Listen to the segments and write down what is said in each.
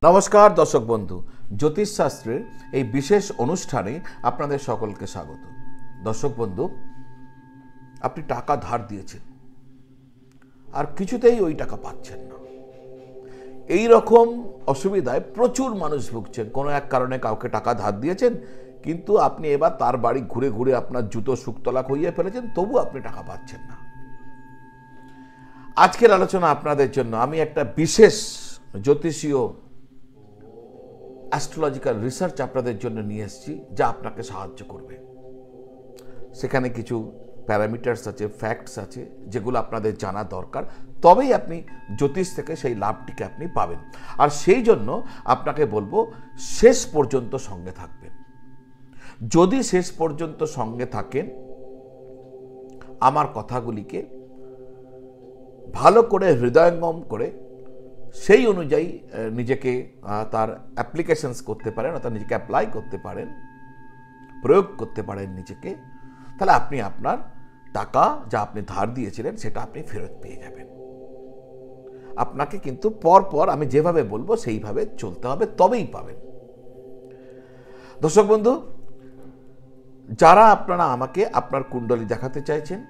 নমস্কার দর্শক বন্ধু, জ্যোতিষশাস্ত্রের এই বিশেষ অনুষ্ঠানে আপনাদের সকলকে স্বাগত। দর্শক বন্ধু, আপনি টাকা ধার দিয়েছেন আর কিছুতেই ওই টাকা পাচ্ছেন না। এই রকম অসুবিধায় প্রচুর মানুষ ভুগছেন। কোনো এক কারণে কাউকে টাকা ধার দিয়েছেন, কিন্তু আপনি এবার তার বাড়ি ঘুরে ঘুরে আপনার জুতো শুকতলা করিয়ে ফেলেছেন, তবু আপনি টাকা পাচ্ছেন না। আজকের আলোচনা আপনাদের জন্য আমি একটা বিশেষ জ্যোতিষীয় অ্যাস্ট্রোলজিক্যাল রিসার্চ আপনাদের জন্য নিয়ে এসেছি, যা আপনাকে সাহায্য করবে। সেখানে কিছু প্যারামিটার্স আছে, ফ্যাক্টস আছে, যেগুলো আপনাদের জানা দরকার, তবেই আপনি জ্যোতিষ থেকে সেই লাভটিকে আপনি পাবেন। আর সেই জন্য আপনাকে বলবো শেষ পর্যন্ত সঙ্গে থাকবেন। যদি শেষ পর্যন্ত সঙ্গে থাকেন, আমার কথাগুলিকে ভালো করে হৃদয়ঙ্গম করে সেই অনুযায়ী নিজেকে তার অ্যাপ্লিকেশনস করতে পারেন, অর্থাৎ নিজেকে অ্যাপ্লাই করতে পারেন, প্রয়োগ করতে পারেন নিজেকে, তাহলে আপনি আপনার টাকা যা আপনি ধার দিয়েছিলেন সেটা আপনি ফেরত পেয়ে যাবেন। আপনাকে কিন্তু পর আমি যেভাবে বলবো সেইভাবে চলতে হবে, তবেই পাবেন। দর্শক বন্ধু, যারা আপনারা আমাকে আপনার কুণ্ডলী দেখাতে চাইছেন,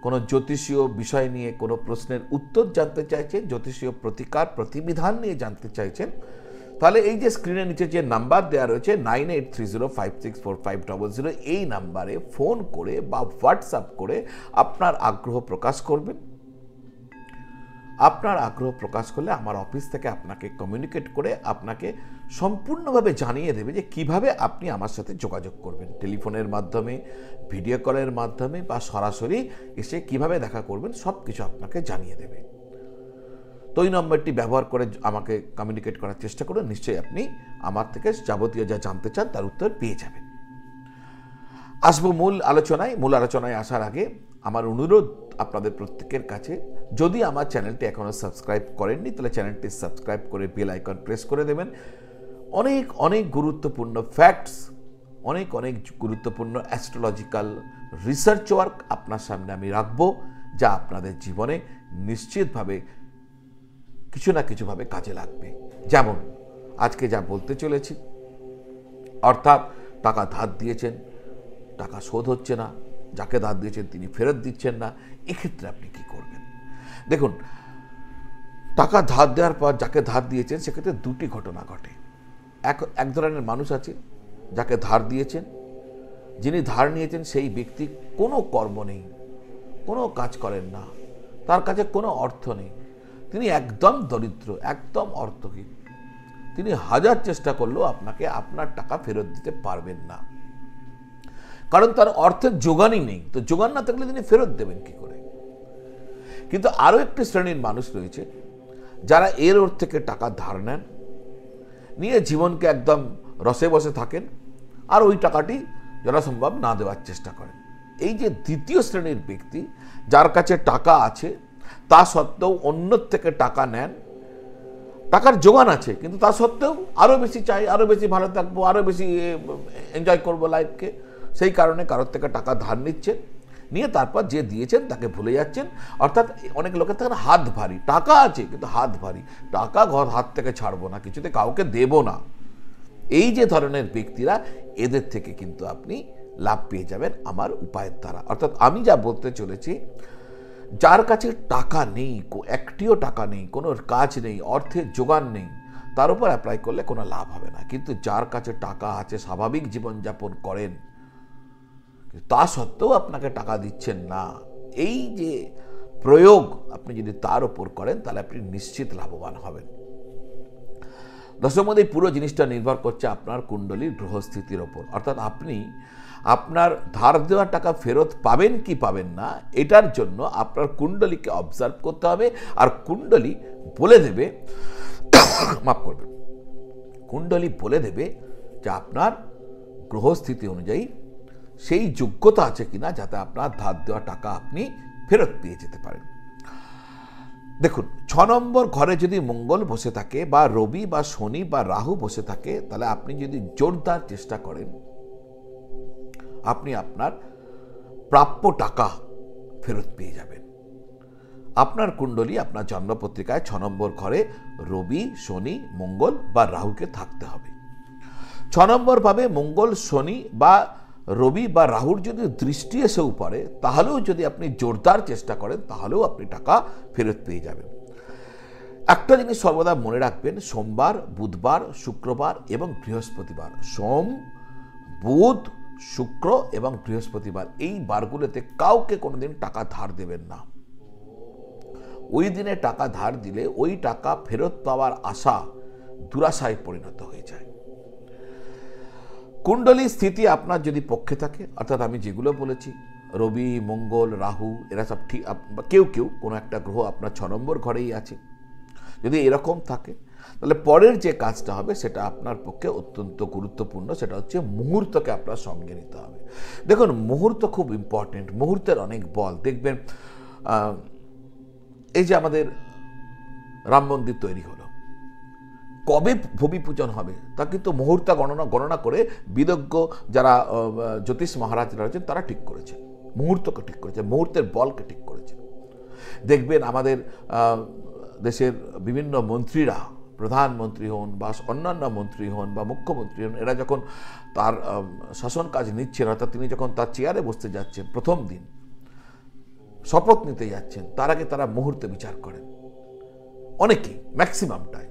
কোনো জ্যোতিষীয় বিষয় নিয়ে কোনো প্রশ্নের উত্তর জানতে চাইছেন, জ্যোতিষীয় প্রতিকার প্রতিবিধান নিয়ে জানতে চাইছেন, তাহলে এই যে স্ক্রিনের নিচে যে নাম্বার দেওয়া রয়েছে 9830564500, এই নাম্বারে ফোন করে বা হোয়াটসঅ্যাপ করে আপনার আগ্রহ প্রকাশ করবেন। আপনার আগ্রহ প্রকাশ করলে আমার অফিস থেকে আপনাকে কমিউনিকেট করে আপনাকে সম্পূর্ণভাবে জানিয়ে দেবে যে কিভাবে আপনি আমার সাথে যোগাযোগ করবেন, টেলিফোনের মাধ্যমে, ভিডিও কলের মাধ্যমে বা সরাসরি এসে কিভাবে দেখা করবেন, সব কিছু আপনাকে জানিয়ে দেবে। তো এই নম্বরটি ব্যবহার করে আমাকে কমিউনিকেট করার চেষ্টা করুন। নিশ্চয়ই আপনি আমার থেকে যাবতীয় যা জানতে চান তার উত্তর পেয়ে যাবেন। আসবো মূল আলোচনায় আসার আগে আমার অনুরোধ আপনাদের প্রত্যেকের কাছে, যদি আমার চ্যানেলটি এখনো সাবস্ক্রাইব করেননি তাহলে চ্যানেলটি সাবস্ক্রাইব করে বেল আইকন প্রেস করে দেবেন। অনেক গুরুত্বপূর্ণ ফ্যাক্টস, অনেক গুরুত্বপূর্ণ অ্যাস্ট্রোলজিক্যাল রিসার্চ ওয়ার্ক আপনার সামনে আমি রাখবো, যা আপনাদের জীবনে নিশ্চিতভাবে কিছু না কিছুভাবে কাজে লাগবে। যেমন আজকে যা বলতে চলেছি, অর্থাৎ টাকা ধার দিয়েছেন, টাকা শোধ হচ্ছে না, যাকে ধার দিয়েছেন তিনি ফেরত দিচ্ছেন না, এক্ষেত্রে আপনি কি করবেন? দেখুন, টাকা ধার দেওয়ার পর যাকে ধার দিয়েছেন সেক্ষেত্রে দুটি ঘটনা ঘটে। এক ধরনের মানুষ আছে যাকে ধার দিয়েছেন, যিনি ধার নিয়েছেন সেই ব্যক্তি কোনো কর্ম নেই, কোনো কাজ করেন না, তার কাছে কোনো অর্থ নেই, তিনি একদম দরিদ্র, একদম অর্থহীন। তিনি হাজার চেষ্টা করলেও আপনাকে আপনার টাকা ফেরত দিতে পারবেন না, কারণ তার অর্থের যোগানই নেই। তো যোগান না থাকলে তিনি ফেরত দেবেন কি করে? কিন্তু আরো একটি শ্রেণীর মানুষ রয়েছে যারা এর ওর থেকে টাকা ধার নেন, নিয়ে জীবনকে একদম রসে বসে থাকেন, আর ওই টাকাটি যথাসম্ভব না দেওয়ার চেষ্টা করেন। এই যে দ্বিতীয় শ্রেণীর ব্যক্তি, যার কাছে টাকা আছে তা সত্ত্বেও অন্যর থেকে টাকা নেন, টাকার যোগান আছে কিন্তু তা সত্ত্বেও আরো বেশি চাই, আরো বেশি ভালো থাকবো, আরো বেশি এনজয় করবো লাইফকে, সেই কারণে কারোর থেকে টাকা ধার নিচ্ছেন, নিয়ে তারপর যে দিয়েছেন তাকে ভুলে যাচ্ছেন। অর্থাৎ অনেক লোকের থাকে হাত ভারী, টাকা আছে কিন্তু হাত ভারী, টাকা হাত থেকে ছাড়বো না, কিছুতে কাউকে দেব না। এই যে ধরনের ব্যক্তিরা, এদের থেকে কিন্তু আপনি লাভ পেয়ে যাবেন আমার উপায়ের দ্বারা। অর্থাৎ আমি যা বলতে চলেছি, যার কাছে টাকা নেই, একটিও টাকা নেই, কোনো কাজ নেই, অর্থের যোগান নেই, তার উপর অ্যাপ্লাই করলে কোনো লাভ হবে না। কিন্তু যার কাছে টাকা আছে, স্বাভাবিক জীবনযাপন করেন, তা সত্ত্বেও আপনাকে টাকা দিচ্ছেন না, এই যে প্রয়োগ আপনি যদি তার উপর করেন তাহলে আপনি নিশ্চিত লাভবান হবেন। দর্শক মধ্যে পুরো জিনিসটা নির্ভর করছে আপনার কুণ্ডলীর গ্রহস্থিতির ওপর। অর্থাৎ আপনি আপনার ধার দেওয়া টাকা ফেরত পাবেন কি পাবেন না, এটার জন্য আপনার কুণ্ডলীকে অবজার্ভ করতে হবে। আর কুণ্ডলী বলে দেবে, মাফ করবেন, কুণ্ডলী বলে দেবে যে আপনার গ্রহস্থিতি অনুযায়ী সেই যোগ্যতা আছে কিনা যাতে আপনার ধার দেওয়া টাকা আপনি ফেরত পেয়ে যেতে পারেন। দেখুন, 6 নম্বর ঘরে যদি মঙ্গল বসে থাকে বা রবি বা শনি বা রাহু বসে থাকে, তাহলে আপনি যদি জোরদার চেষ্টা করেন আপনি আপনার প্রাপ্য টাকা ফেরত পেয়ে যাবেন। আপনার কুণ্ডলী, আপনার জন্মপত্রিকায় 6 নম্বর ঘরে রবি, শনি, মঙ্গল বা রাহুকে থাকতে হবে। 6 নম্বর ভাবে মঙ্গল, শনি বা রবি বা রাহুর যদি দৃষ্টি এসেও পড়ে, তাহলেও যদি আপনি জোরদার চেষ্টা করেন, তাহলেও আপনি টাকা ফেরত পেয়ে যাবেন। একটা জিনিস সর্বদা মনে রাখবেন, সোমবার, বুধবার, শুক্রবার এবং বৃহস্পতিবার, সোম, বুধ, শুক্র এবং বৃহস্পতিবার, এই বারগুলোতে কাউকে কোনোদিন টাকা ধার দেবেন না। ওই দিনে টাকা ধার দিলে ওই টাকা ফেরত পাওয়ার আশা দুরাশায় পরিণত হয়ে যায়। কুণ্ডলী স্থিতি আপনার যদি পক্ষে থাকে, অর্থাৎ আমি যেগুলো বলেছি, রবি, মঙ্গল, রাহু, এরা সব ঠিক, কেউ কেউ কোনো একটা গ্রহ আপনার 6 নম্বর ঘরেই আছে, যদি এরকম থাকে, তাহলে পরের যে কাজটা হবে সেটা আপনার পক্ষে অত্যন্ত গুরুত্বপূর্ণ। সেটা হচ্ছে মুহূর্তকে আপনার সঙ্গে নিতে হবে। দেখুন, মুহূর্ত খুব ইম্পর্টেন্ট, মুহূর্তের অনেক বল। দেখবেন এই যে আমাদের রাম মন্দির তৈরি হলো, কবে ভূমি পূজন হবে তা কিন্তু মুহূর্ত গণনা করে বিদজ্ঞ যারা জ্যোতিষ মহারাজরা রয়েছেন তারা ঠিক করেছে, মুহূর্তকে ঠিক করেছে, মুহূর্তের বলকে ঠিক করেছে। দেখবেন আমাদের দেশের বিভিন্ন মন্ত্রীরা, প্রধানমন্ত্রী হন বা অন্যান্য মন্ত্রী হন বা মুখ্যমন্ত্রী হন, এরা যখন তার শাসন কাজ নিচ্ছেন, অর্থাৎ তিনি যখন তার চেয়ারে বসতে যাচ্ছেন, প্রথম দিন শপথ নিতে যাচ্ছেন, তার আগে তারা মুহূর্তে বিচার করেন, অনেকেই, ম্যাক্সিমামটাই।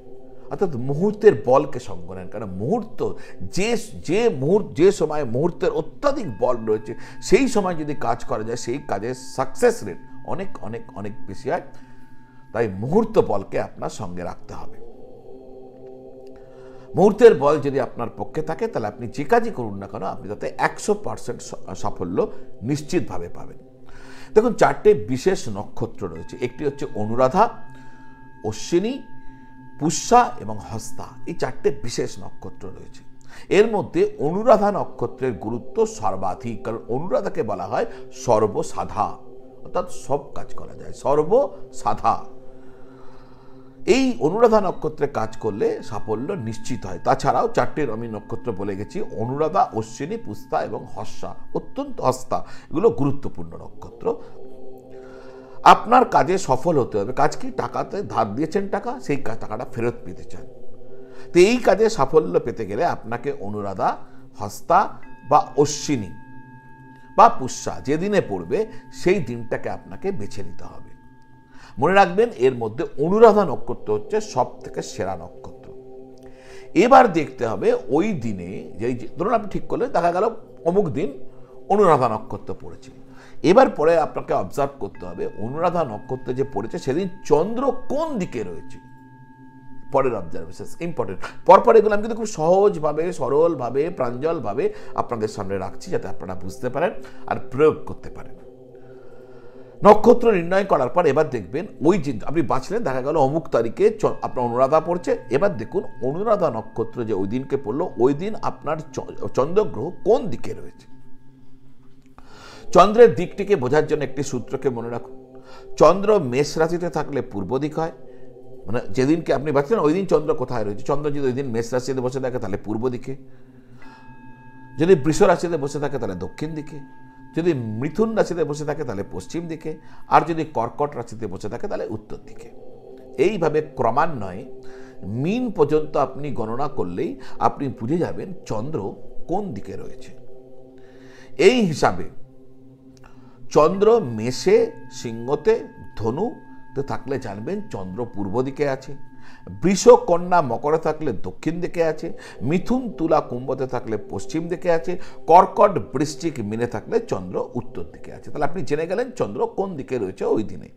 অর্থাৎ মুহূর্তের বলকে সঙ্গ নেন, কারণ মুহূর্ত যে সময় মুহূর্তের অত্যাধিক বল রয়েছে, সেই সময় যদি কাজ করা যায়, সেই কাজের সাকসেস রেট অনেক অনেক অনেক বেশি হয়। তাই মুহূর্ত বলকে আপনার সঙ্গে রাখতে হবে। মুহূর্তের বল যদি আপনার পক্ষে থাকে, তাহলে আপনি যে কাজই করুন না কেন, আপনি তাতে 100% সাফল্য নিশ্চিতভাবে পাবেন। দেখুন, 4টে বিশেষ নক্ষত্র রয়েছে। একটি হচ্ছে অনুরাধা, অশ্বিনী, পুষ্যা এবং হস্তা, এই 4টে বিশেষ নক্ষত্র রয়েছে। এর মধ্যে অনুরাধা নক্ষত্রের গুরুত্ব সর্বাধিক, কারণ অনুরাধাকে বলা হয় সর্বসাধা, অর্থাৎ সব কাজ করা যায়, সর্বসাধা। এই অনুরাধা নক্ষত্রে কাজ করলে সাফল্য নিশ্চিত হয়। তাছাড়াও 4টে আমি নক্ষত্র বলে গেছি, অনুরাধা, অশ্বিনী, পুষ্যা এবং হস্তা, অত্যন্ত হস্তা, এগুলো গুরুত্বপূর্ণ নক্ষত্র। আপনার কাজে সফল হতে হবে। কাজ কি? টাকাতে ধার দিয়েছেন টাকা, সেই টাকাটা ফেরত পেতে চান। তো এই কাজে সাফল্য পেতে গেলে আপনাকে অনুরাধা, হস্তা বা অশ্বিনী বা পুষ্যা যেদিনে পড়বে, সেই দিনটাকে আপনাকে বেছে নিতে হবে। মনে রাখবেন, এর মধ্যে অনুরাধা নক্ষত্র হচ্ছে সব থেকে সেরা নক্ষত্র। এবার দেখতে হবে ওই দিনে, ধরুন আপনি ঠিক করলেন, দেখা গেল অমুক দিন অনুরাধা নক্ষত্র পড়েছে। এবার পরে আপনাকে অবজার্ভ করতে হবে, অনুরাধা নক্ষত্র যে পড়েছে সেদিন চন্দ্র কোন দিকে রয়েছে। পরের অবজারভেশন ইম্পর্টেন্ট। পরপর এগুলো আমি কিন্তু খুব সহজভাবে, সরলভাবে, প্রাঞ্জলভাবে আপনাদের সামনে রাখছি, যাতে আপনারা বুঝতে পারেন আর প্রয়োগ করতে পারেন। নক্ষত্র নির্ণয় করার পর এবার দেখবেন, ওই যে আপনি বাঁচলেন, দেখা গেল অমুক তারিখে আপনার অনুরাধা পড়ছে। এবার দেখুন অনুরাধা নক্ষত্র যে ওই দিনকে পড়লো, ওই দিন আপনার চন্দ্রগ্রহ কোন দিকে রয়েছে। চন্দ্রের দিকটিকে বোঝার জন্য একটি সূত্রকে মনে রাখুন। চন্দ্র মেষ রাশিতে থাকলে পূর্ব দিক হয়, মানে যেদিনকে আপনি বাঁচলেন ওই দিন চন্দ্র কোথায় রয়েছে। চন্দ্র যদি ওই দিন মেষ রাশিতে বসে থাকে তাহলে পূর্ব দিকে, যদি বৃষ রাশিতে বসে থাকে তাহলে দক্ষিণ দিকে, যদি মিথুন রাশিতে বসে থাকে তাহলে পশ্চিম দিকে, আর যদি কর্কট রাশিতে বসে থাকে তাহলে উত্তর দিকে। এইভাবে ক্রমান্বয়ে মিন পর্যন্ত আপনি গণনা করলেই আপনি বুঝে যাবেন চন্দ্র কোন দিকে রয়েছে। এই হিসাবে চন্দ্র মেষে, সিংহতে, ধনুতে থাকলে জানবেন চন্দ্র পূর্ব দিকে আছে। বৃষ, কন্যা, মকরে থাকলে দক্ষিণ দিকে আছে। মিথুন, তুলা, কুম্ভতে থাকলে পশ্চিম দিকে আছে। কর্কট, বৃশ্চিক, মীনে থাকলে চন্দ্র উত্তর দিকে আছে। তাহলে আপনি জেনে গেলেন চন্দ্র কোন দিকে রয়েছে ওই দিনে।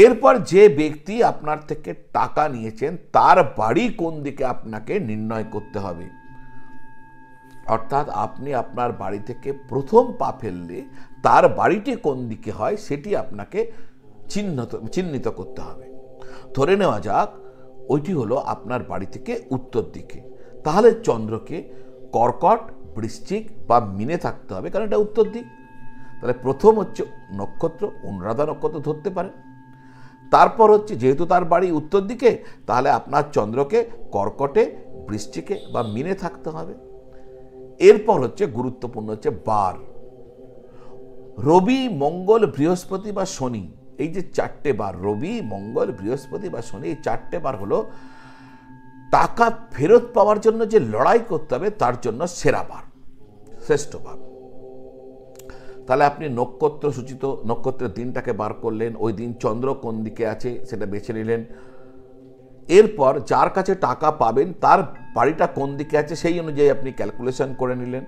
এরপর যে ব্যক্তি আপনার থেকে টাকা নিয়েছেন তার বাড়ি কোন দিকে আপনাকে নির্ণয় করতে হবে। অর্থাৎ আপনি আপনার বাড়ি থেকে প্রথম পা ফেললে তার বাড়িটি কোন দিকে হয় সেটি আপনাকে চিহ্নিত করতে হবে। ধরে নেওয়া যাক ওইটি হলো আপনার বাড়ি থেকে উত্তর দিকে, তাহলে চন্দ্রকে কর্কট, বৃশ্চিক বা মীনে থাকতে হবে, কারণ এটা উত্তর দিক। তাহলে প্রথম হচ্ছে নক্ষত্র অনুরাধা নক্ষত্র ধরতে পারেন। তারপর হচ্ছে যেহেতু তার বাড়ি উত্তর দিকে, তাহলে আপনার চন্দ্রকে কর্কটে, বৃশ্চিকে বা মীনে থাকতে হবে। এরপর হচ্ছে গুরুত্বপূর্ণ হচ্ছে বার। রবি, মঙ্গল, বৃহস্পতি বা শনি, এই যে 4টে বার, রবি, মঙ্গল, বৃহস্পতি বা শনি, এই 4টে বার হলো টাকা ফেরত পাওয়ার জন্য যে লড়াই করতে হবে তার জন্য সেরা বার, শ্রেষ্ঠ বার। তাহলে আপনি নক্ষত্র সূচিত নক্ষত্রের দিনটাকে বার করলেন, ওই দিন চন্দ্র কোন দিকে আছে সেটা বেছে নিলেন, এরপর যার কাছে টাকা পাবেন তার বাড়িটা কোন দিকে আছে সেই অনুযায়ী আপনি ক্যালকুলেশন করে নিলেন,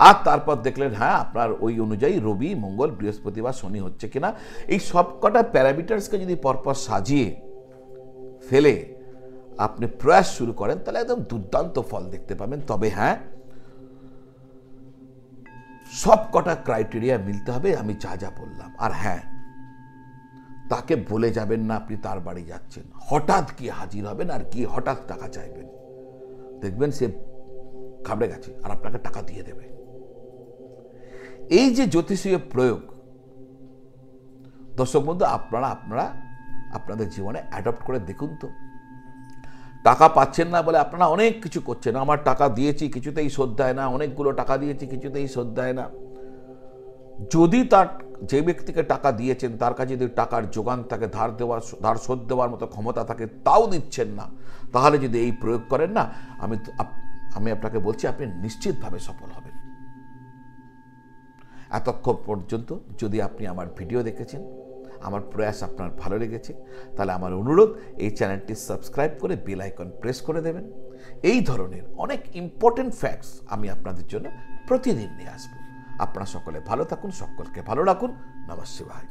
আর তারপর দেখলেন হ্যাঁ আপনার ওই অনুযায়ী রবি, মঙ্গল, বৃহস্পতি বা শনি হচ্ছে কিনা। এই সবকটা প্যারামিটার্সকে যদি পরপর সাজিয়ে ফেলে আপনি প্রয়াস শুরু করেন তাহলে একদম দুর্দান্ত ফল দেখতে পাবেন। তবে হ্যাঁ, সব কটা ক্রাইটেরিয়া মিলতে হবে আমি যা যা বললাম। আর হ্যাঁ, তাকে বলে যাবেন না আপনি তার বাড়ি যাচ্ছেন, হঠাৎ কি হাজির হবেন আর কি হঠাৎ টাকা চাইবেন, দেখবেন সে ঘাবড়ে গেছে আর আপনাকে টাকা দিয়ে দেবে। এই যে জ্যোতিষীয় প্রয়োগ দর্শক বন্ধু আপনারা আপনাদের জীবনে অ্যাডপ্ট করে দেখুন তো। টাকা পাচ্ছেন না বলে আপনারা অনেক কিছু করছেন, আমার টাকা দিয়েছি কিছুতেই শোধ দেয় না, অনেকগুলো টাকা দিয়েছি কিছুতেই শোধ দেয় না। যদি তার যে ব্যক্তিকে টাকা দিয়েছেন তার কাছে যদি টাকার যোগান থাকে, ধার শোধ দেওয়ার মতো ক্ষমতা থাকে, তাও দিচ্ছেন না, তাহলে যদি এই প্রয়োগ করেন না, আমি আপনাকে বলছি আপনি নিশ্চিতভাবে সফল হবেন। এতক্ষণ পর্যন্ত যদি আপনি আমার ভিডিও দেখেছেন, আমার প্রয়াস আপনার ভালো লেগেছে, তাহলে আমার অনুরোধ এই চ্যানেলটি সাবস্ক্রাইব করে বেল আইকন প্রেস করে দেবেন। এই ধরনের অনেক ইম্পর্টেন্ট ফ্যাক্টস আমি আপনাদের জন্য প্রতিদিন নিয়ে আসবো। আপনারা সকলে ভালো থাকুন, সকলকে ভালো রাখুন। নমঃ শিবায়।